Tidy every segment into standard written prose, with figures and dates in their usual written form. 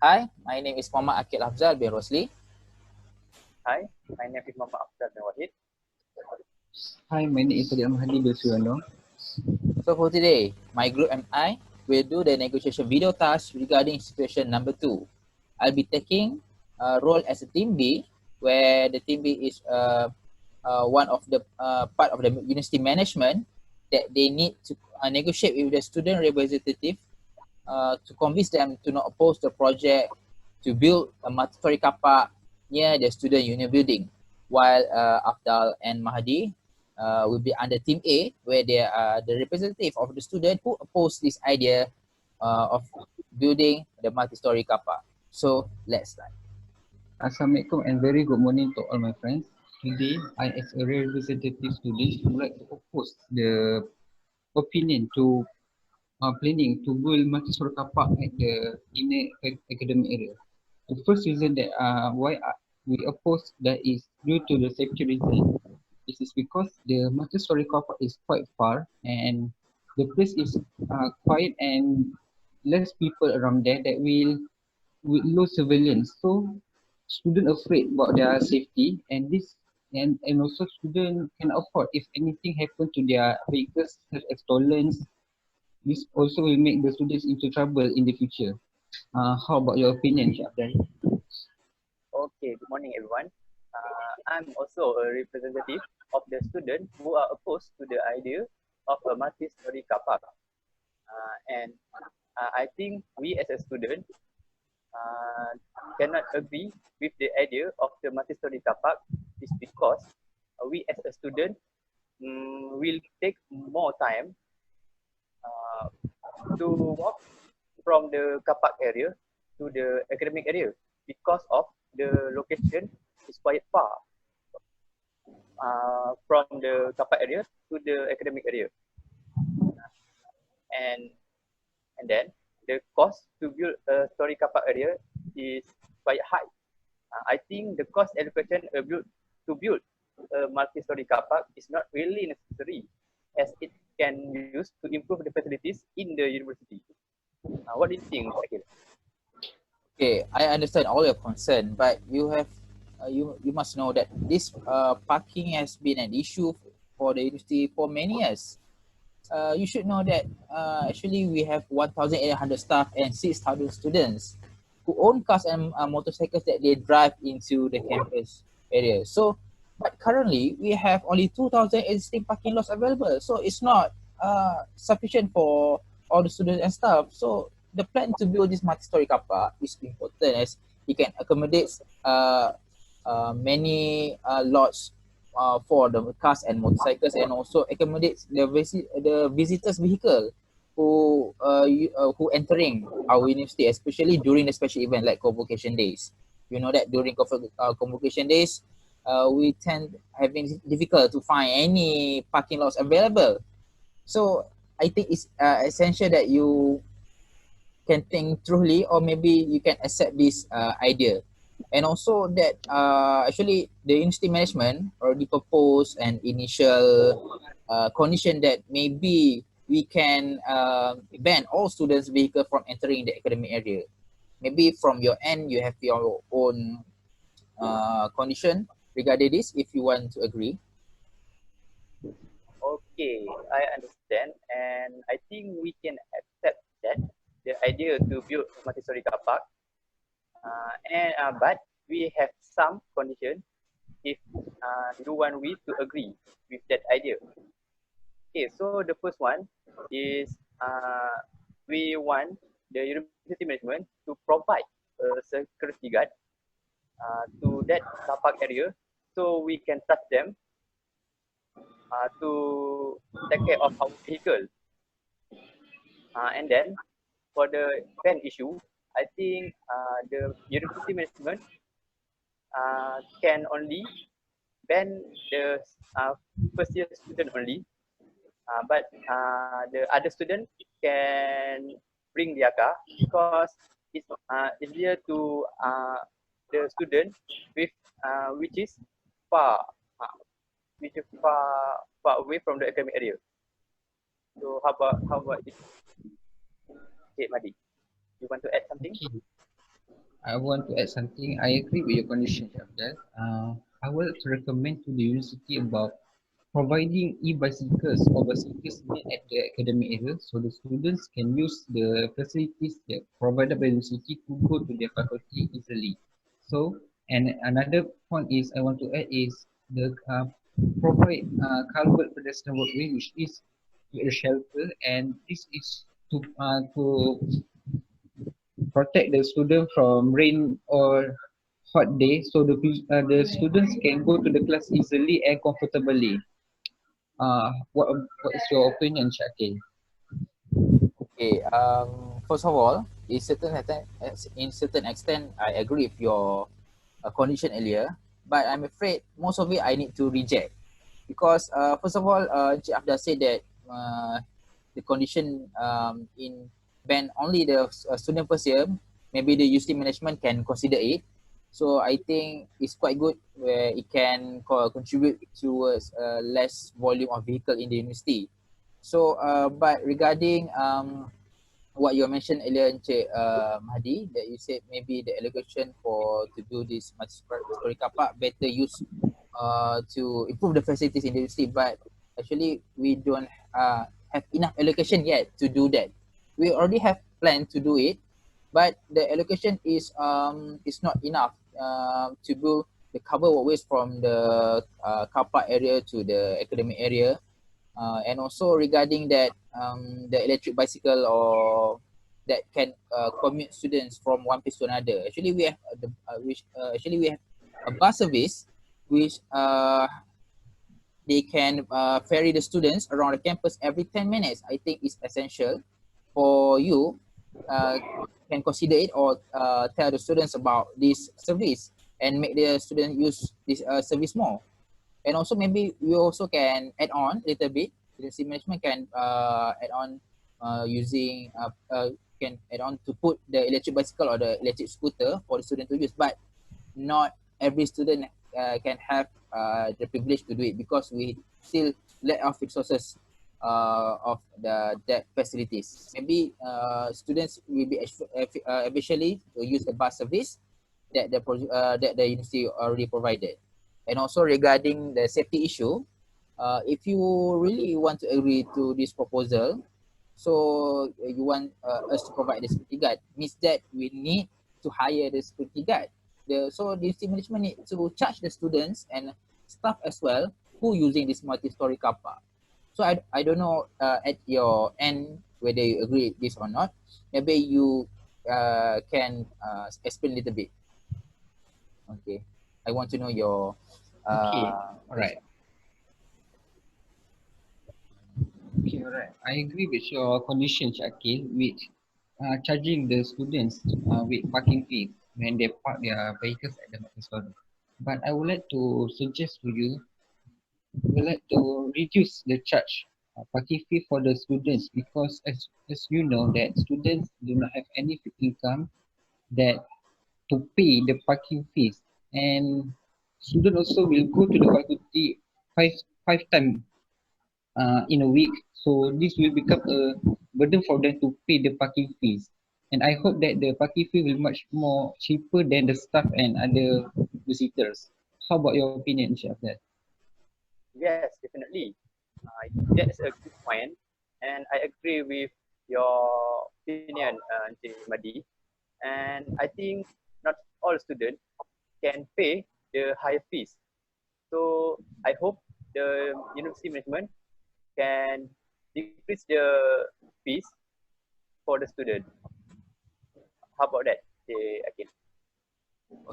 Hi, my name is Muhammad Akil Hafzal bin Rosli. Hi, my name is Muhammad Afzal bin Wahid. Hi, my name is Sadiq Mahdi Besuano. So for today, my group and I will do the negotiation video task regarding situation number 2. I'll be taking a role as a team B, where the team B is one of the part of the university management that they need to negotiate with the student representative to convince them to not oppose the project to build a multi-story car park near the student union building, while Afdal and Mahdi will be under Team A, where they are the representative of the student who oppose this idea of building the multi-story car park. So let's start. Assalamualaikum and very good morning to all my friends. Today, I as a representative student would like to oppose the opinion to planning to build multi-story car park at the inner academic area. The first reason that why we oppose that is due to the safety reason. This is because the multi-story car park is quite far and the place is quiet and less people around there that will with low surveillance. So student afraid about their safety and this and also student can afford if anything happen to their vehicles such as stolen. This also will make the students into trouble in the future. How about your opinion, Syabdal? Okay, good morning everyone. I'm also a representative of the students who are opposed to the idea of a multi-story car park. And I think we as a student cannot agree with the idea of the multi-story car park is because we as a student will take more time to walk from the car park area to the academic area because of the location is quite far from the car park area to the academic area. And then the cost to build a story car park area is quite high. I think the cost allocation to build a multi-story car park is not really necessary as it can use to improve the facilities in the university. What do you think, Akil? Okay, I understand all your concern, but you have you must know that this parking has been an issue for the university for many years. You should know that actually we have 1,800 staff and 6,000 students who own cars and motorcycles that they drive into the campus area. So, but currently we have only 2,000 existing parking lots available. So it's not sufficient for all the students and staff. So the plan to build this multi-story car park is important as it can accommodate many lots for the cars and motorcycles, and also accommodates the visitors vehicle who entering our university, especially during the special event like convocation days. You know that during convocation days, we tend having difficult to find any parking lots available. So I think it's essential that you can think truly, or maybe you can accept this idea. And also that actually the university management already proposed an initial condition that maybe we can ban all students vehicle from entering the academic area. Maybe from your end you have your own condition regarding this if you want to agree. Okay, I understand, and I think we can accept that the idea to build a multi-story car park, but we have some conditions if you want we to agree with that idea. Okay, so the first one is we want the university management to provide a security guard to that car park area so we can trust them to take care of our vehicle. And then for the ban issue, I think the university management can only ban the first year student only, but the other student can bring their car because it's easier to the student with which is far uh, which is far away from the academic area. So how about it, okay, Madi? You want to add something? I want to add something. I agree with your condition, Abdul. I would like to recommend to the university about providing e-bicycles or bicycles made at the academic area so the students can use the facilities that provided by the university to go to their faculty easily. So, and another point is I want to add is the provide covered pedestrian walkway which is with a shelter, and this is to protect the student from rain or hot day so the students can go to the class easily and comfortably. What is your opinion, Shakil? Okay, first of all, in certain extent, I agree with your condition earlier, but I'm afraid most of it I need to reject because first of all, Encik Afdal said that the condition in ban only the student first year, maybe the UC management can consider it. So I think it's quite good where it can contribute towards less volume of vehicle in the university. So, but regarding what you mentioned earlier, Encik Mahdi, that you said maybe the allocation for to do this multi-story car park better use to improve the facilities in the university, but actually we don't have enough allocation yet to do that. We already have planned to do it, but the allocation is not enough to build the cover walkways from the car park area to the academic area. And also regarding that the electric bicycle or that can commute students from one place to another. Actually, we have actually we have a bus service which they can ferry the students around the campus every 10 minutes. I think is essential for you uh, can consider it or tell the students about this service and make the student use this service more. And also maybe we also can add on a little bit. Agency management can add on using can add on to put the electric bicycle or the electric scooter for the student to use, but not every student can have the privilege to do it because we still lack of resources of the that facilities. Maybe students will be eventually to use the bus service that the university already provided. And also regarding the safety issue, if you really want to agree to this proposal, so you want us to provide the security guard, means that we need to hire the security guard. So the university management need to charge the students and staff as well who using this multi-story car park. So I don't know at your end whether you agree with this or not. Maybe you can explain a little bit. Okay. I want to know your Okay, all yes. right. Okay, all right. I agree with your condition, Shakil, with charging the students with parking fees when they park their vehicles at the multi-story. But I would like to suggest to you, we would like to reduce the charge parking fee for the students because as you know that students do not have any income that to pay the parking fees, and student also will go to the faculty five times in a week. So this will become a burden for them to pay the parking fees. And I hope that the parking fee will much more cheaper than the staff and other visitors. How about your opinion, Syafdal? Yes, definitely. That's a good point, and I agree with your opinion, Encik Madi. And I think not all students can pay the higher fees. So I hope the university management can decrease the fees for the student. How about that, Akin?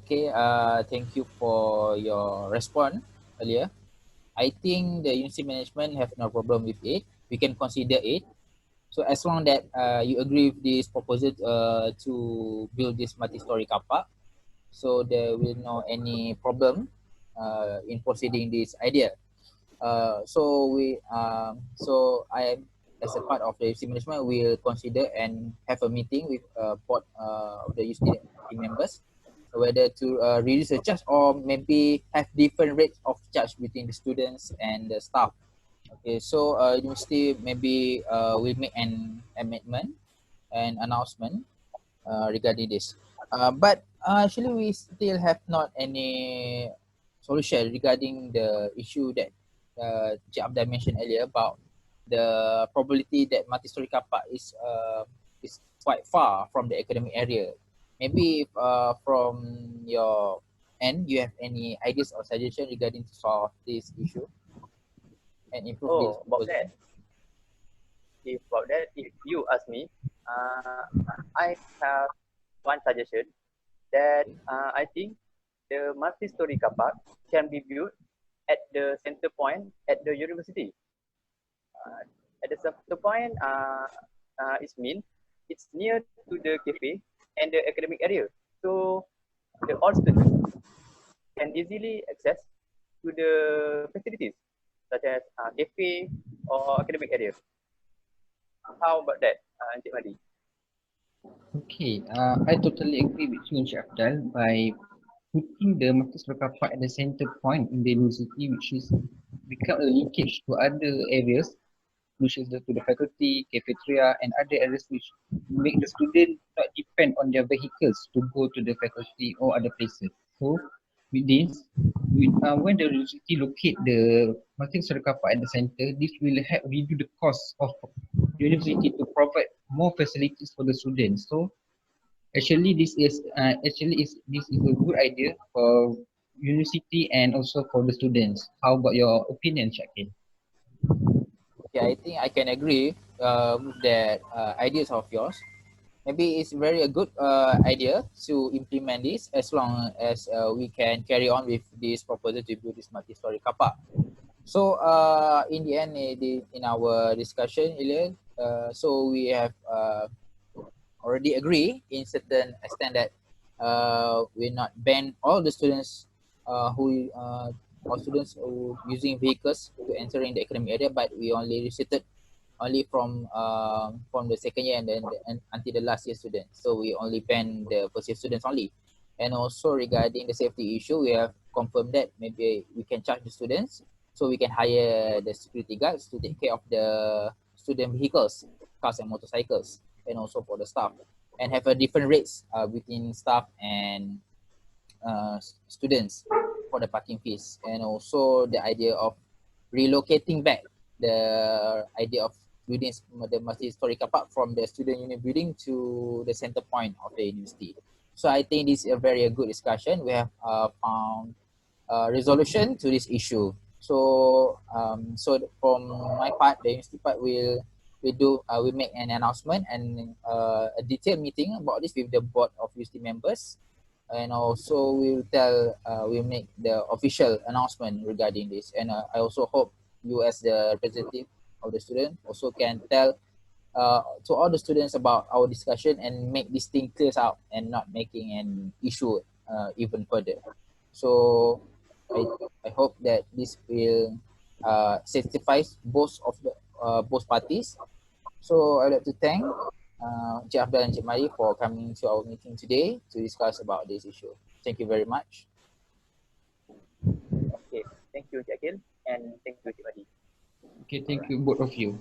Okay, thank you for your response earlier. I think the university management have no problem with it. We can consider it. So as long that you agree with this proposal to build this multi-story car park, so there will no any problem in proceeding this idea. So I, as a part of the UC management, will consider and have a meeting with board of the UC members whether to reduce the charge or maybe have different rates of charge between the students and the staff. Okay, so university maybe will make an amendment and announcement regarding this. But actually, we still have not any solution regarding the issue that Cik Abdul mentioned earlier about the probability that multi-story car park is quite far from the academic area. Maybe if, from your end, you have any ideas or suggestion regarding to solve this issue and improve this Oh, proposition? about that, if you ask me, I have one suggestion that I think the multi-story car park can be built at the center point at the university. Uh, at the center point, it means it's near to the cafe and the academic area. So the all students can easily access to the facilities such as cafe or academic area. How about that, Encik Madi? Okay, I totally agree with you, Encik Afdal, by putting the multi-story car park at the center point in the university, which is become a linkage to other areas, which is to the faculty, cafeteria, and other areas which make the student not depend on their vehicles to go to the faculty or other places. So, with this, when the university locate the multi-story car park at the center, this will help reduce the cost of university to provide more facilities for the students. So, this is a good idea for university and also for the students. How about your opinion, Shakil? Yeah, I think I can agree with that ideas of yours. Maybe it's very a good idea to implement this as long as we can carry on with this proposal to build this multi-story car park. So in the end, in our discussion earlier, so we have already agree in certain extent that we not ban all the students who or students who using vehicles to entering the academic area, but we only restricted only from the second year and until the last year students. So we only ban the first year students only. And also regarding the safety issue, we have confirmed that maybe we can charge the students, so we can hire the security guards to take care of the student vehicles, cars and motorcycles, and also for the staff, and have a different rates between staff and students for the parking fees. And also the idea of relocating back the idea of building the multi-story car park from the student union building to the center point of the university. So I think this is a very good discussion. We have found resolution to this issue. So so from my part, the university part will we make an announcement and a detailed meeting about this with the board of university members, and also we'll make the official announcement regarding this. And I also hope you as the representative of the student also can tell to all the students about our discussion and make this thing clear out and not making an issue even further. So I, I hope that this will satisfies both parties. So I'd like to thank Encik Afdal and Encik Mari for coming to our meeting today to discuss about this issue. Thank you very much. Okay, thank you, Encik Akil, and thank you, Encik Madi. Okay, thank you both of you.